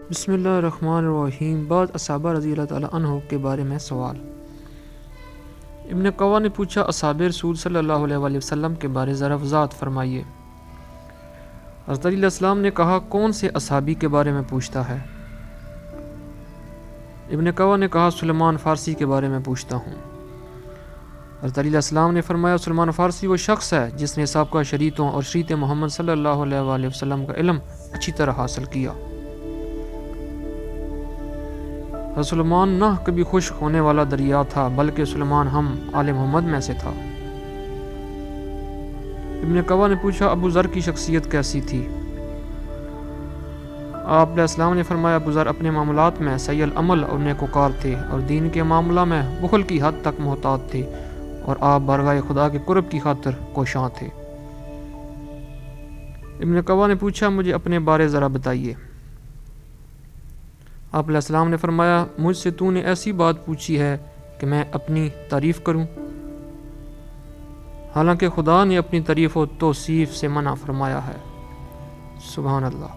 بسم اللہ الرحمن الرحیم۔ بعض اصحابہ رضی اللہ تعالیٰ عنہ کے بارے میں سوال۔ ابن قوا نے پوچھا، اصحاب رسول صلی اللہ علیہ وآلہ وسلم کے بارے ذرا وضاحت فرمائیے۔ حضرت علیہ السلام نے کہا، کون سے اصحابی کے بارے میں پوچھتا ہے؟ ابن قوا نے کہا، سلمان فارسی کے بارے میں پوچھتا ہوں۔ حضرت علیہ السلام نے فرمایا، سلمان فارسی وہ شخص ہے جس نے سابقہ شریعتوں اور شریعت محمد صلی اللہ علیہ وآلہ وسلم کا علم اچھی طرح حاصل کیا۔ سلمان نہ کبھی خشک ہونے والا دریا تھا، بلکہ سلمان ہم آل محمد میں سے تھا۔ ابن قوا نے پوچھا، ابو ذر کی شخصیت کیسی تھی؟ آپ علیہ السلام نے فرمایا، ابو ذر اپنے معاملات میں سیء العمل اور نیکوکار تھے، اور دین کے معاملہ میں بخل کی حد تک محتاط تھے، اور آپ بارگاہ خدا کے قرب کی خاطر کوشاں تھے۔ ابن قوا نے پوچھا، مجھے اپنے بارے ذرا بتائیے۔ آپ علیہ السلام نے فرمایا، مجھ سے تو نے ایسی بات پوچھی ہے کہ میں اپنی تعریف کروں؟ حالانکہ خدا نے اپنی تعریف و توصیف سے منع فرمایا ہے۔ سبحان اللہ۔